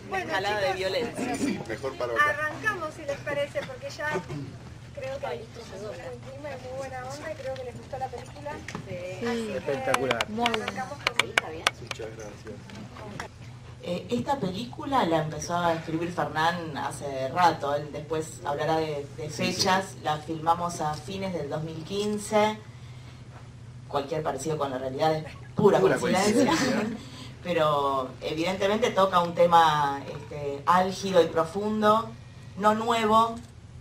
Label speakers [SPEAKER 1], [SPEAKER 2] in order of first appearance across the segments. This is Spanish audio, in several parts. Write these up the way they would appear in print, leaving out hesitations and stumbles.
[SPEAKER 1] Bueno,
[SPEAKER 2] escalada de violencia.
[SPEAKER 3] Sí, mejor para otra.
[SPEAKER 1] arrancamos si les parece, porque ya creo que el clima es muy buena onda y creo que les gustó la película.
[SPEAKER 4] Sí, espectacular.
[SPEAKER 1] Arrancamos con...
[SPEAKER 3] Muchas gracias.
[SPEAKER 2] Esta película la empezó a escribir Fernán hace rato, él después hablará de fechas, la filmamos a fines del 2015, cualquier parecido con la realidad es pura coincidencia, pero evidentemente toca un tema álgido y profundo, no nuevo,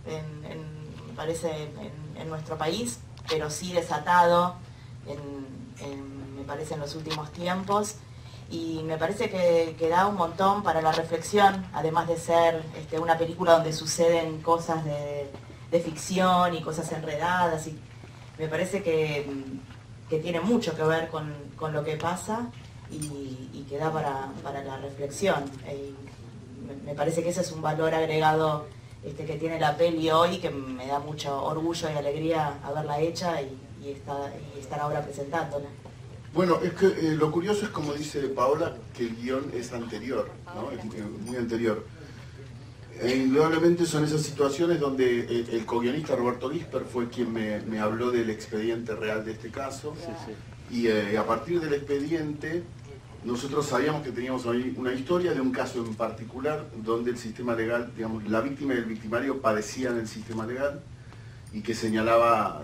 [SPEAKER 2] me parece, en nuestro país, pero sí desatado, me parece, en los últimos tiempos. Y me parece que da un montón para la reflexión, además de ser una película donde suceden cosas de ficción y cosas enredadas, y me parece que tiene mucho que ver con lo que pasa y que da para la reflexión. Me parece que ese es un valor agregado que tiene la peli hoy, que me da mucho orgullo y alegría haberla hecha y estar ahora presentándola.
[SPEAKER 3] Bueno, es que lo curioso es, como dice Paola, que el guión es anterior, ¿no? Es muy anterior. Indudablemente son esas situaciones donde el co-guionista Roberto Gisper fue quien me habló del expediente real de este caso. Y a partir del expediente nosotros sabíamos que teníamos ahí una historia de un caso en particular donde el sistema legal, digamos, la víctima y el victimario padecían el sistema legal, y que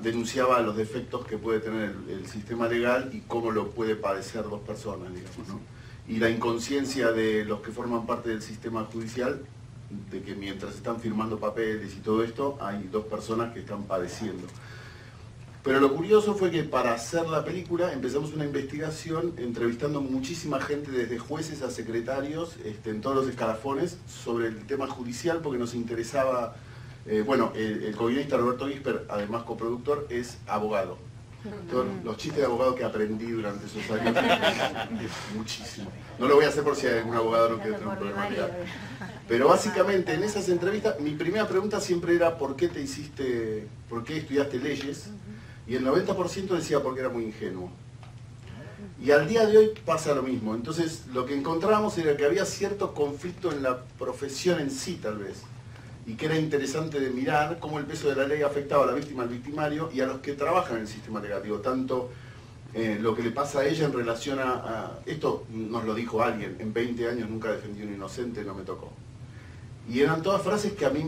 [SPEAKER 3] denunciaba los defectos que puede tener el sistema legal y cómo lo puede padecer dos personas, digamos, ¿no? Y la inconsciencia de los que forman parte del sistema judicial, de que mientras están firmando papeles y todo esto, hay dos personas que están padeciendo. Pero lo curioso fue que para hacer la película empezamos una investigación entrevistando muchísima gente, desde jueces a secretarios, en todos los escalafones, sobre el tema judicial, porque nos interesaba. Bueno, el co-guionista Roberto Gisper, además coproductor, es abogado. Todos los chistes de abogado que aprendí durante esos años, muchísimo. No lo voy a hacer por si hay algún abogado no quiere tener un problema legal. Pero básicamente en esas entrevistas, mi primera pregunta siempre era ¿por qué estudiaste leyes? Y el 90% decía porque era muy ingenuo. Y al día de hoy pasa lo mismo. Entonces lo que encontrábamos era que había cierto conflicto en la profesión en sí, tal vez. Y que era interesante de mirar cómo el peso de la ley afectaba a la víctima, al victimario y a los que trabajan en el sistema legal. Digo, tanto lo que le pasa a ella en relación a... Esto nos lo dijo alguien, en 20 años nunca defendí a un inocente, no me tocó. Y eran todas frases que a mí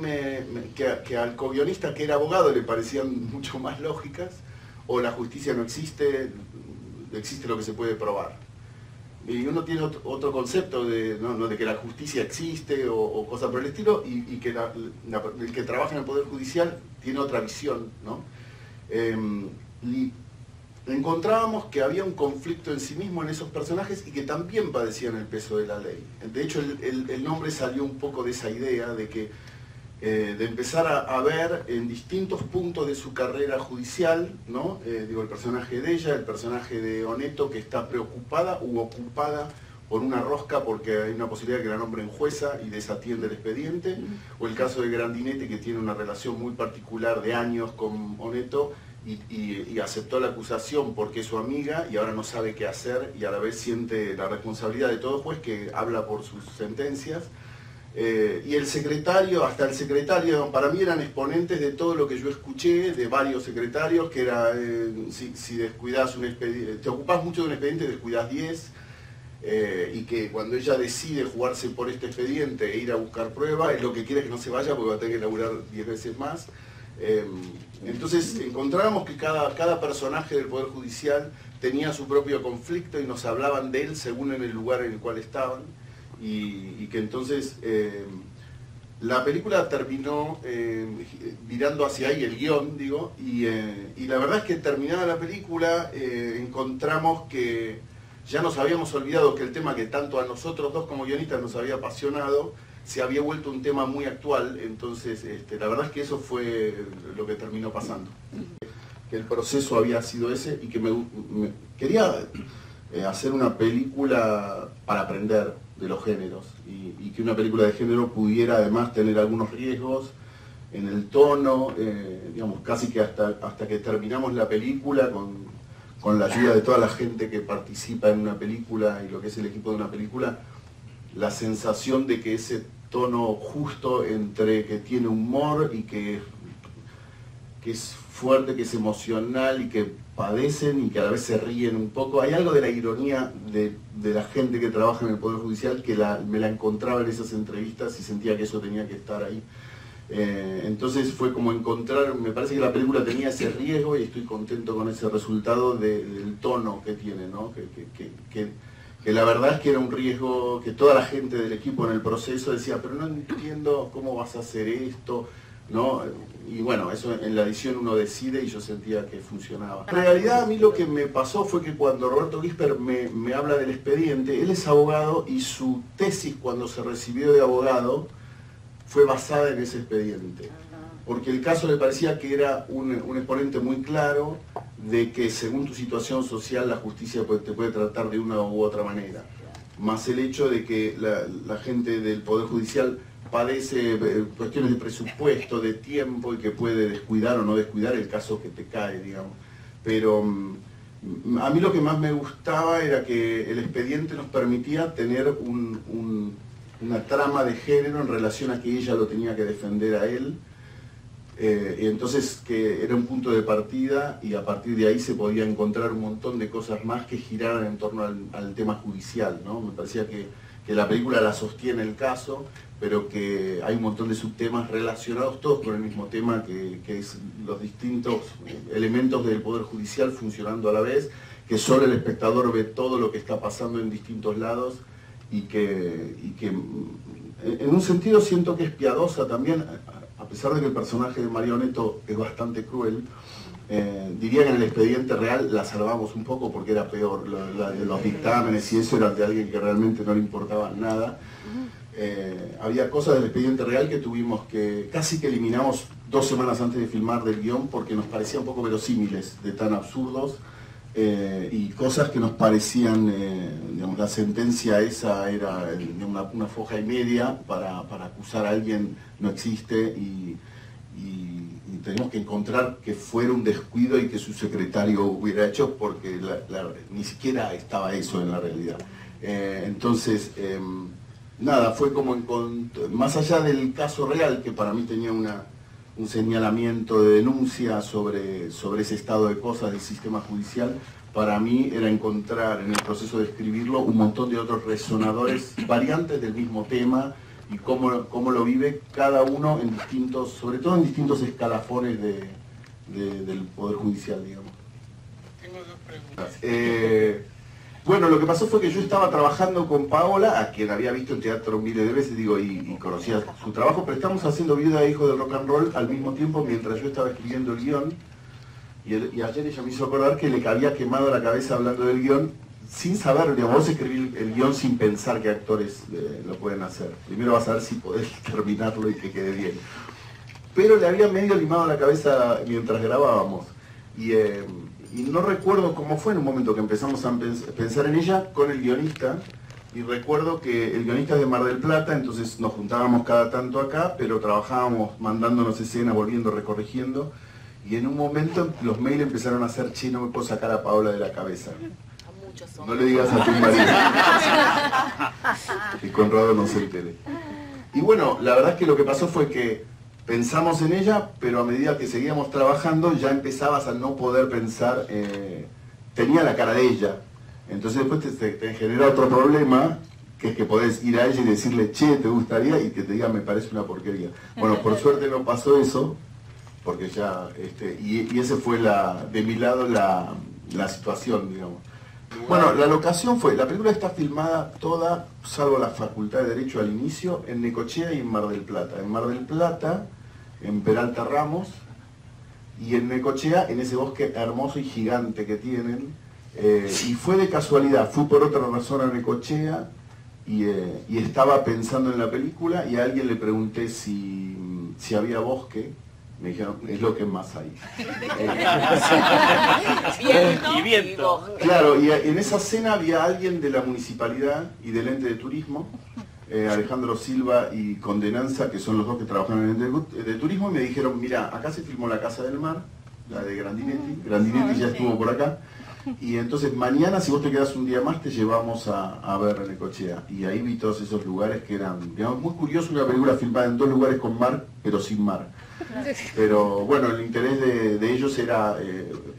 [SPEAKER 3] que al co-guionista, que era abogado, le parecían mucho más lógicas, o la justicia no existe, existe lo que se puede probar. Y uno tiene otro concepto de que la justicia existe o cosas por el estilo, y que el que trabaja en el Poder Judicial tiene otra visión, ¿no? Y encontrábamos que había un conflicto en sí mismo en esos personajes y que también padecían el peso de la ley. De hecho, el nombre salió un poco de esa idea de que de empezar a ver en distintos puntos de su carrera judicial, ¿no? Digo, el personaje de ella, el personaje de Oneto, que está preocupada u ocupada por una rosca porque hay una posibilidad de que la nombren jueza y desatiende el expediente, o el caso de Grandinetti, que tiene una relación muy particular de años con Oneto y aceptó la acusación porque es su amiga y ahora no sabe qué hacer y a la vez siente la responsabilidad de todo juez que habla por sus sentencias. Y el secretario, hasta el secretario, para mí eran exponentes de todo lo que yo escuché de varios secretarios, que era, si descuidas un expediente, te ocupás mucho de un expediente, descuidas 10, y que cuando ella decide jugarse por este expediente e ir a buscar prueba, lo que quiere es que no se vaya porque va a tener que laburar 10 veces más. Entonces encontrábamos que cada personaje del Poder Judicial tenía su propio conflicto y nos hablaban de él según en el lugar en el cual estaban. Y que entonces la película terminó virando hacia ahí, el guión, digo, y la verdad es que terminada la película encontramos que ya nos habíamos olvidado que el tema que tanto a nosotros dos como guionistas nos había apasionado se había vuelto un tema muy actual. Entonces la verdad es que eso fue lo que terminó pasando, que el proceso había sido ese y que quería hacer una película para aprender de los géneros y que una película de género pudiera además tener algunos riesgos en el tono, digamos, casi que hasta que terminamos la película con la ayuda de toda la gente que participa en una película y lo que es el equipo de una película, la sensación de que ese tono justo entre que tiene humor y que es fuerte, que es emocional y que padecen y que a la vez se ríen un poco. Hay algo de la ironía de la gente que trabaja en el Poder Judicial que me la encontraba en esas entrevistas y sentía que eso tenía que estar ahí. Entonces fue como encontrar, me parece que la película tenía ese riesgo y estoy contento con ese resultado del tono que tiene, ¿no? Que la verdad es que era un riesgo que toda la gente del equipo en el proceso decía, pero no entiendo cómo vas a hacer esto, ¿no? Y bueno, eso en la edición uno decide y yo sentía que funcionaba. En realidad a mí lo que me pasó fue que cuando Roberto Gispert me habla del expediente, él es abogado y su tesis cuando se recibió de abogado fue basada en ese expediente. Porque el caso le parecía que era un exponente muy claro de que según tu situación social la justicia te puede tratar de una u otra manera. Más el hecho de que la gente del Poder Judicial padece cuestiones de presupuesto, de tiempo y que puede descuidar o no descuidar el caso que te cae, digamos. Pero a mí lo que más me gustaba era que el expediente nos permitía tener una trama de género en relación a que ella lo tenía que defender a él. Y entonces que era un punto de partida y a partir de ahí se podía encontrar un montón de cosas más que giraran en torno al tema judicial, ¿no? Me parecía que la película la sostiene el caso, pero que hay un montón de subtemas relacionados todos con el mismo tema, que es los distintos elementos del Poder Judicial funcionando a la vez, que solo el espectador ve todo lo que está pasando en distintos lados y que en un sentido siento que es piadosa también, a pesar de que el personaje de Marioneto es bastante cruel. Diría que en el expediente real la salvamos un poco porque era peor, los dictámenes y eso eran de alguien que realmente no le importaba nada. Había cosas del expediente real que tuvimos que, casi que eliminamos 2 semanas antes de filmar del guión porque nos parecían un poco verosímiles, de tan absurdos, y cosas que nos parecían, digamos, la sentencia esa era una foja y media para acusar a alguien, no existe, y tenemos que encontrar que fuera un descuido y que su secretario hubiera hecho porque ni siquiera estaba eso en la realidad. Entonces, nada, fue como más allá del caso real, que para mí tenía un señalamiento de denuncia sobre ese estado de cosas del sistema judicial, para mí era encontrar en el proceso de escribirlo un montón de otros resonadores, variantes del mismo tema, y cómo lo vive cada uno en distintos, sobre todo en distintos escalafones del Poder Judicial, digamos.
[SPEAKER 5] Tengo 2 preguntas.
[SPEAKER 3] Bueno, lo que pasó fue que yo estaba trabajando con Paola, a quien había visto en teatro miles de veces, digo, y conocía su trabajo, pero estábamos haciendo Viuda e Hijo del Rock and Roll al mismo tiempo mientras yo estaba escribiendo el guión, y ayer ella me hizo acordar que le había quemado la cabeza hablando del guión, sin saber, digamos, vos escribís el guión sin pensar qué actores lo pueden hacer. Primero vas a ver si podés terminarlo y que quede bien. Pero le había medio limado la cabeza mientras grabábamos. Y no recuerdo cómo fue en un momento que empezamos a pensar en ella con el guionista. Y recuerdo que el guionista es de Mar del Plata, entonces nos juntábamos cada tanto acá, pero trabajábamos mandándonos escenas, volviendo, recorrigiendo. Y en un momento los mails empezaron a hacer, che, no me puedo sacar a Paola de la cabeza. No le digas a tu marido. Que Conrado no se entere. Y bueno, la verdad es que lo que pasó fue que pensamos en ella, pero a medida que seguíamos trabajando ya empezabas a no poder pensar, tenía la cara de ella. Entonces después te genera otro problema, que es que podés ir a ella y decirle, che, ¿te gustaría? Y que te diga, me parece una porquería. Bueno, por suerte no pasó eso, porque ya, y ese fue de mi lado la situación, digamos. Bueno, la locación la película está filmada toda, salvo la Facultad de Derecho al inicio, en Necochea y en Mar del Plata. En Mar del Plata, en Peralta Ramos, y en Necochea, en ese bosque hermoso y gigante que tienen. Y fue de casualidad, fui por otra razón a Necochea y estaba pensando en la película y a alguien le pregunté si había bosque. Me dijeron, es lo que más hay.
[SPEAKER 5] Y viento.
[SPEAKER 3] Claro, y en esa escena había alguien de la municipalidad y del ente de turismo, Alejandro Silva y Condenanza, que son los dos que trabajan en el ente de turismo, y me dijeron, mira, acá se filmó La Casa del Mar, la de Grandinetti ya estuvo por acá, Y entonces mañana, si vos te quedás un día más, te llevamos a ver Necochea. Y ahí vi todos esos lugares que eran, digamos, muy curioso, una película filmada en 2 lugares con mar, pero sin mar. Pero bueno, el interés de ellos era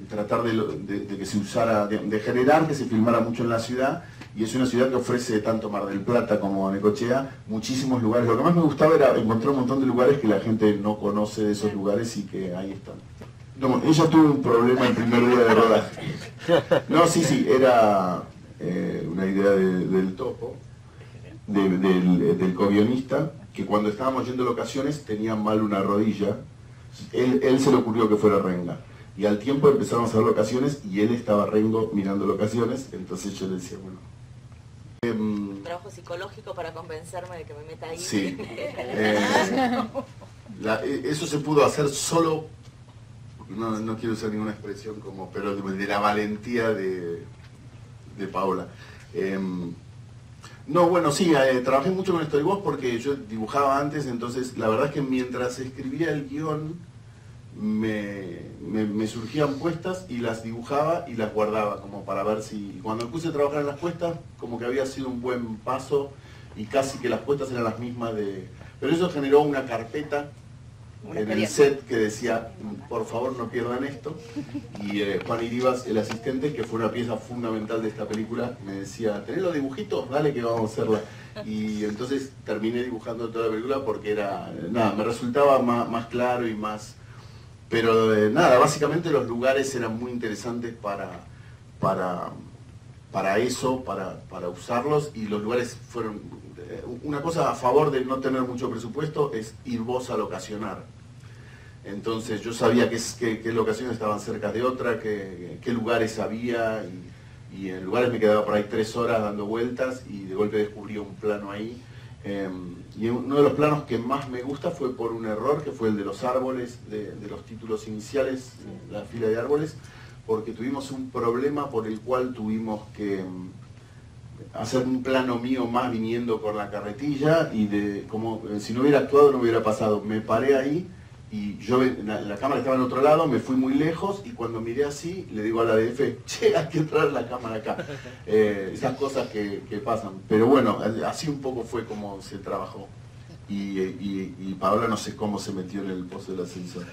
[SPEAKER 3] tratar de que se usara, de generar que se filmara mucho en la ciudad, y es una ciudad que ofrece tanto Mar del Plata como Necochea muchísimos lugares. Lo que más me gustaba era encontrar un montón de lugares que la gente no conoce de esos lugares y que ahí están. No, ella tuvo un problema el primer día de rodaje. No, sí, era una idea del topo, del co-guionista, que cuando estábamos yendo a locaciones tenía mal una rodilla. Él se le ocurrió que fuera renga. Y al tiempo empezamos a ver locaciones y él estaba rengo mirando locaciones, entonces yo le decía, bueno...
[SPEAKER 2] Trabajo psicológico para convencerme de que me meta ahí.
[SPEAKER 3] Sí. Eso se pudo hacer solo, no quiero usar ninguna expresión como, pero de la valentía de Paola. No, bueno, sí, trabajé mucho con storyboards porque yo dibujaba antes, entonces la verdad es que mientras escribía el guión me surgían puestas y las dibujaba y las guardaba como para ver si... Cuando me puse a trabajar en las puestas, como que había sido un buen paso y casi que las puestas eran las mismas de... Pero eso generó una carpeta en el set que decía, por favor no pierdan esto. Y Juan Iribas, el asistente, que fue una pieza fundamental de esta película, me decía, ¿tenés los dibujitos? Dale que vamos a hacerla. Y entonces terminé dibujando toda la película porque era, nada, me resultaba más claro y más... Pero nada, básicamente los lugares eran muy interesantes para eso, para usarlos, y los lugares fueron... Una cosa a favor de no tener mucho presupuesto es ir vos a locacionar. Entonces yo sabía qué locaciones estaban cerca de otra, qué lugares había, y en lugares me quedaba por ahí 3 horas dando vueltas y de golpe descubrí un plano ahí. Y uno de los planos que más me gusta fue por un error, que fue el de los árboles, de los títulos iniciales, la fila de árboles, porque tuvimos un problema por el cual tuvimos que hacer un plano mío más viniendo con la carretilla, y como si no hubiera actuado no hubiera pasado. Me paré ahí y yo, la cámara estaba en otro lado, me fui muy lejos, y cuando miré así, le digo a la DF, che, hay que traer la cámara acá. Esas cosas que pasan. Pero bueno, así un poco fue como se trabajó. Y Paola no sé cómo se metió en el pozo del ascensor.